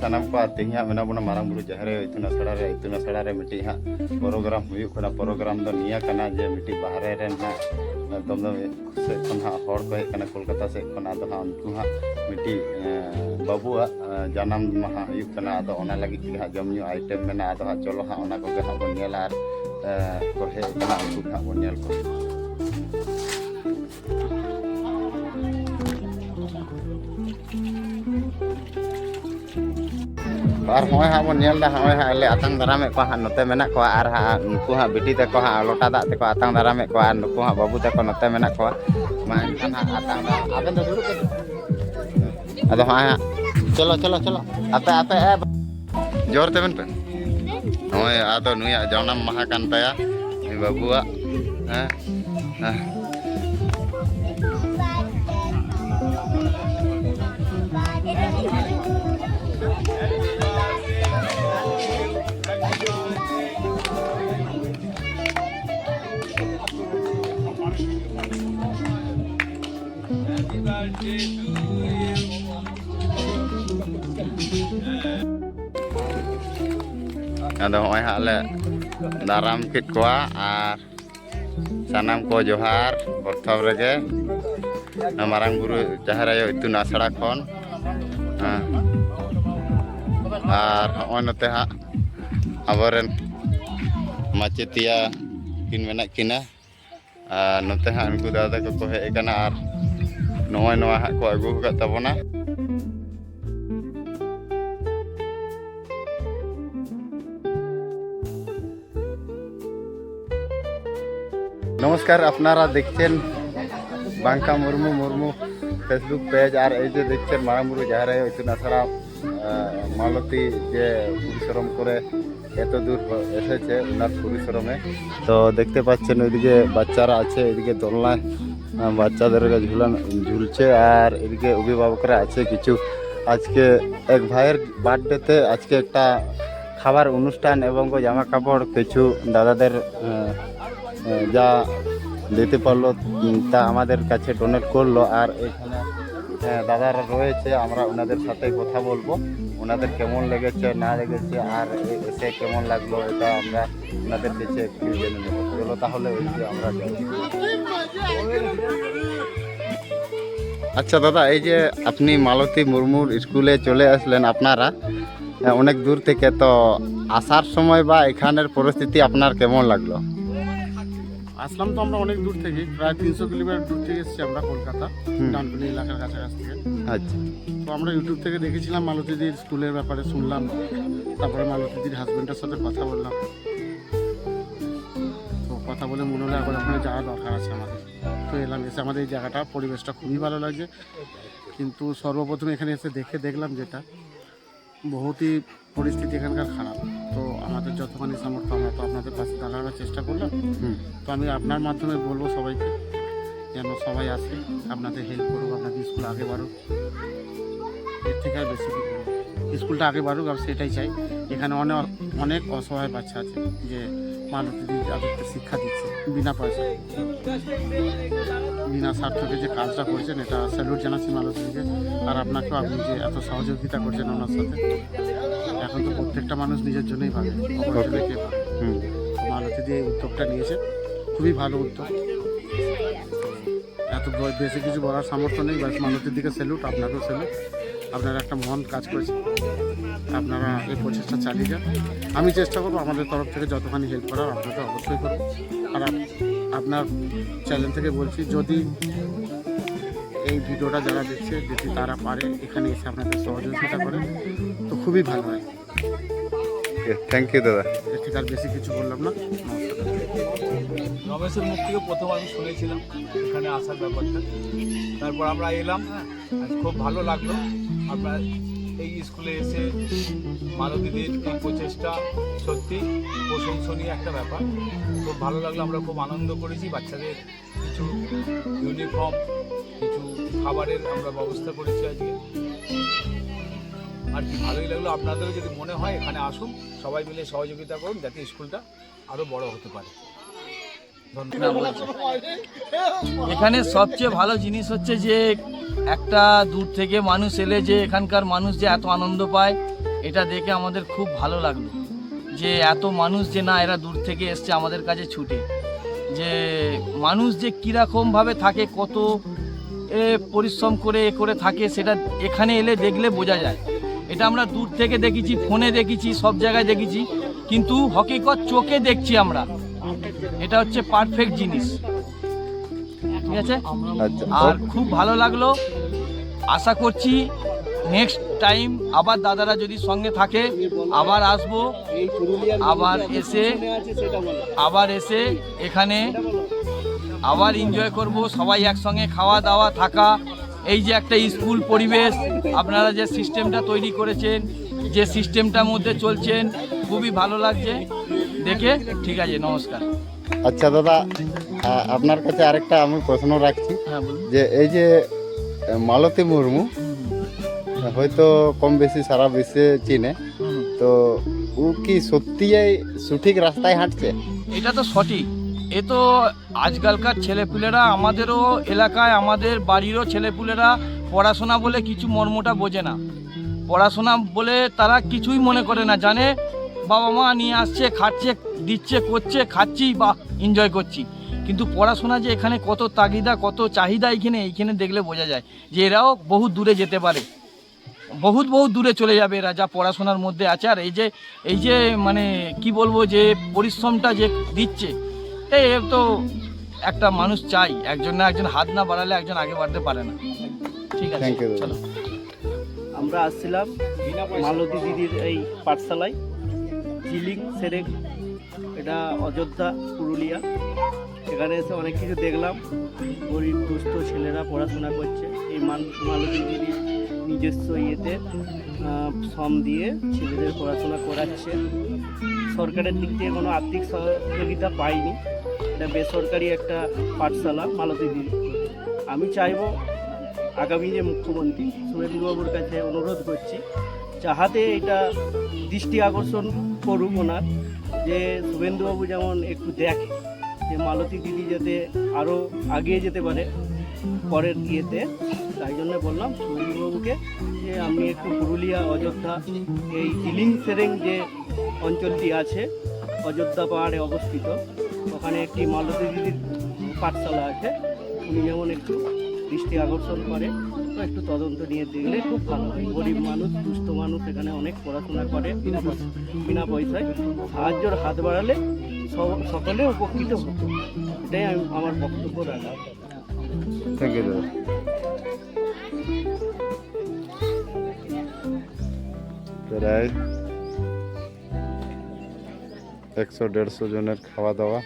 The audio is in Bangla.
सानाम को तेज मेना बना मारांग बुरु जहरे इतुन असड़ा रे मिट्टी हाँ प्रोग्राम हुई प्रोग्राम दो निया कना जे मिट्टी बाहरे रेन हाँ एकदम से खन हाँ हड़ को हेकना कोलकाता से खन आदो हाँ उनको हाँ मिट्टी बाबुआ जन्म माहा हुई कना आदो ओना लगी हाँ जमन्यू आइटम मेना आदो हाँ चलो हाँ ओना को हाँ बन नेल आर को हेकना उनको हाँ बन नेल को और हमें हाँ बन नेल दा हमें हाँ ले आतंग दारामे को हाँ नते मेना को आर हाँ उनको हाँ बेटी तक हाँ लोटा दाग तक आतंग दारामे को आर उनको हाँ बाबू तक नते मेना को मा इनखान हाँ आतंग दा आबेन दो दुड़ुब अदो हाँ चलो चलो चलो आते आते जोर तेबेन पे होय आदो नुया जन्म माहा कान ताया बाबुआ हाँ हाँ ada hoy hak le daram kit kwa ar sanam ko johar porthom rege marang buru jahar ayo itu nasara khon ar hoy note hak aboren machetia kin menak kina note hak unku dada ko hej kana ar noy noa hak ko agu kat tabona नमस्कार अपनारा देखছেন बांका मुर्मू मुर्मू फेसबुक पेज और এই যে দেখছেন মারামুরু জাহারে ইতুন আছড়া মালতী যে পরিশ্রম করে এত দূর এসেছে ওনার পরিশ্রমে তো দেখতে পাচ্ছেন ওইদিকে বাচ্চারা আছে এদিকে দোলনায় বাচ্চাদের ঝুলছে আর এদিকে অভিভাবকরা আছে কিছু আজকে এক ভাইয়ের বার্থডেতে আজকে একটা খাবার অনুষ্ঠান এবং জামা কাপড় কিছু দাদাদের যা দিতে পারলো তা আমাদের কাছে ডোনেট করলো আর এখানে দাদারা রয়েছে আমরা ওনাদের সাথে কথা বলবো ওনাদের কেমন লেগেছে না লেগেছে আর এসে কেমন লাগলো এটা আমরা ওনাদের কাছে একটু জেনে নেব চলো তাহলে ওই যে আমরা যাই আচ্ছা দাদা এই যে আপনি মালতী মুর্মুর স্কুলে চলে আসলেন আপনারা অনেক দূর থেকে তো আসার সময় বা এখানের পরিস্থিতি আপনার কেমন লাগলো আসলাম তো আমরা অনেক দূর থেকে প্রায় 300 কিলোমিটার দূর থেকে এসেছি আমরা কলকাতা ডানকুনি এলাকার কাছাকাছি থেকে আচ্ছা তো আমরা ইউটিউব থেকে দেখেছিলাম মালতীদির স্কুলের ব্যাপারে শুনলাম তারপরে মালতীদির হাজবেন্ডের সাথে কথা বললাম তো কথা বলে মনে হলো এখন ওখানে যাওয়া দরকার আছে আমাদের তো এলাম এসে আমাদের এই জায়গাটা পরিবেশটা খুবই ভালো লাগছে কিন্তু সর্বপ্রথম এখানে এসে দেখলাম যেটা বহুতই পরিস্থিতি এখানকার খারাপ তো আমাদের যতখানি সামর্থ্য আমরা তো আপনাদের পাশে দাঁড়ানোর চেষ্টা করলাম তো আমি আপনার মাধ্যমে বলবো সবাইকে যেন সবাই আসে আপনাদের হেল্প করুক আপনাদের স্কুল আগে বাড়ুক এর থেকে আর বেশি কি করুক স্কুলটা আগে বাড়ুক আর সেটাই চাই এখানে অনেক অসহায় বাচ্চা আছে যে মালতীদি তাদেরকে শিক্ষা দিচ্ছে বিনা পয়সায় বিনা স্বার্থকে যে কাজটা করছেন এটা স্যালুট জানাচ্ছি মালতীদিকে আর আপনাকেও আপনি যে এত সহযোগিতা করছেন ওনার সাথে এখন তো প্রত্যেকটা মানুষ নিজের জন্যই ভাবে অপরজনকে মালতীদি এই উদ্যোগটা নিয়েছে খুবই ভালো উদ্যোগ এত বেশি কিছু বলার সামর্থ্য নেই বাস মালতীর দিকে স্যালুট আপনাকেও স্যালুট আপনারা একটা মহান কাজ করেছেন আপনারা এই প্রচেষ্টা চালিয়ে যান আমি চেষ্টা করবো আমাদের তরফ থেকে যতখানি হেল্প করার আপনাকে অবশ্যই করব আর আপনার চ্যানেল থেকে বলছি যদি এই ভিডিওটা যারা দেখছে যদি তারা পারে এখানে এসে আপনাদের সহযোগিতা করে তো খুবই ভালো হয় থ্যাংক ইউ দাদা এর থেকে আর বেশি কিছু বললাম না রমেশের মুখ থেকে প্রথম আমি শুনেছিলাম এখানে আসার ব্যাপারটা তারপর আমরা এলাম খুব ভালো লাগলো আমরা এই স্কুলে এসে মালতীদির এই প্রচেষ্টা সত্যি প্রশংসনীয় একটা ব্যাপার খুব ভালো লাগলো আমরা খুব আনন্দ করেছি বাচ্চাদের কিছু ইউনিফর্ম কিছু খাবারের আমরা ব্যবস্থা করেছি আজকে আর কি ভালোই লাগলো আপনাদেরও যদি মনে হয় এখানে আসুন সবাই মিলে সহযোগিতা করুন যাতে স্কুলটা আরও বড় হতে পারে এখানে সবচেয়ে ভালো জিনিস হচ্ছে যে একটা দূর থেকে মানুষ এলে যে এখানকার মানুষ যে এত আনন্দ পায় এটা দেখে আমাদের খুব ভালো লাগলো যে এত মানুষ যে না এরা দূর থেকে এসছে আমাদের কাছে ছুটে, যে মানুষ যে কীরকমভাবে থাকে, কত পরিশ্রম করে করে থাকে, সেটা এখানে এলে দেখলে বোঝা যায়। এটা আমরা দূর থেকে দেখেছি, ফোনে দেখেছি, সব জায়গায় দেখেছি, কিন্তু হকিকত চোখে দেখছি আমরা। এটা হচ্ছে পারফেক্ট জিনিস, ঠিক আছে। আচ্ছা, আর খুব ভালো লাগলো। আশা করছি নেক্সট টাইম আবার দাদারা যদি সঙ্গে থাকে আবার আসবো, আবার এসে এখানে আবার এনজয় করব, সবাই একসঙ্গে খাওয়া দাওয়া থাকা। এই যে একটা স্কুল পরিবেশ আপনারা যে সিস্টেমটা তৈরি করেছেন, যে সিস্টেমটার মধ্যে চলছেন, খুবই ভালো লাগছে দেখে। ঠিক আছে, নমস্কার। আচ্ছা দাদা, আপনার কাছে আরেকটা আমি প্রশ্ন রাখছি, হ্যাঁ বলুন। যে এই যে মালতী মুর্মু হয়তো কম বেশি সারা বিশ্বে চিনে, তো ও কি সত্যিই সঠিক রাস্তায় হাঁটছে? এটা তো সঠিক। এ তো আজকালকার ছেলেপুলেরা, আমাদেরও এলাকায় আমাদের বাড়িরও ছেলেপুলেরা পড়াশোনা বলে কিছু মর্মটা বোঝে না। পড়াশোনা বলে তারা কিছুই মনে করে না, জানে বাবা মা নিয়ে আসছে, খাচ্ছে, দিচ্ছে, করছে, খাচ্ছি বা এনজয় করছি। কিন্তু পড়াশোনা যে এখানে কত তাগিদা, কত চাহিদা এইখানে দেখলে বোঝা যায় যে এরাও বহু দূরে যেতে পারে, বহুত দূরে চলে যাবে এরা যা পড়াশোনার মধ্যে আছে। আর এই যে মানে কি বলবো, যে পরিশ্রমটা যে দিচ্ছে, এই তো একটা মানুষ চাই, একজন না একজন হাত না বাড়ালে একজন আগে বাড়তে পারে না। ঠিক আছে, Thank you. চলো। আমরা আসছিলাম মালতী দিদির এই পাঠশালায়, জিলিং সেরেক, এটা অযোধ্যা, পুরুলিয়া। এখানে এসে অনেক কিছু দেখলাম। গরিব দুস্থ ছেলেরা পড়াশোনা করছে। এই মালতী দিদির নিজস্ব ইয়েতে শ্রম দিয়ে ছেলেদের পড়াশোনা করাচ্ছে। সরকারের দিক থেকে কোনো আর্থিক সহযোগিতা পাইনি। এটা বেসরকারি একটা পাঠশালা মালতী দিদি। আমি চাইবো আগামী যে মুখ্যমন্ত্রী শুভেন্দুবাবুর কাছে অনুরোধ করছি, যাহাতে এটা দৃষ্টি আকর্ষণ করুক ওনার, যে শুভেন্দুবাবু যেমন একটু দেখে যে মালতী দিদি যাতে আরও এগিয়ে যেতে পারে পরের ইয়েতে। তাই জন্য বললাম শুভেন্দুবাবুকে যে আপনি একটু পুরুলিয়া, অযোধ্যা, এই জিলিং সেরেং যে অঞ্চলটি আছে, অযোধ্যা পাহাড়ে অবস্থিত, ওখানে একটি মালতী দিদির পাঠশালা আছে। উনি যেমন একটু দৃষ্টি আকর্ষণ করে, তো একটু তদন্ত নিয়ে দেখলে খুব ভালো হয়। গরিব মানুষ, দুস্থ মানুষ এখানে অনেক পড়াশোনা করে বিনা পয়সায়। সাহায্যের হাত বাড়ালে সকলে উপকৃত হতো। এটাই আমি আমার বক্তব্য রাখলাম। থ্যাংক ইউ দাদা। প্রায় 100-150 জনের খাওয়া দাওয়া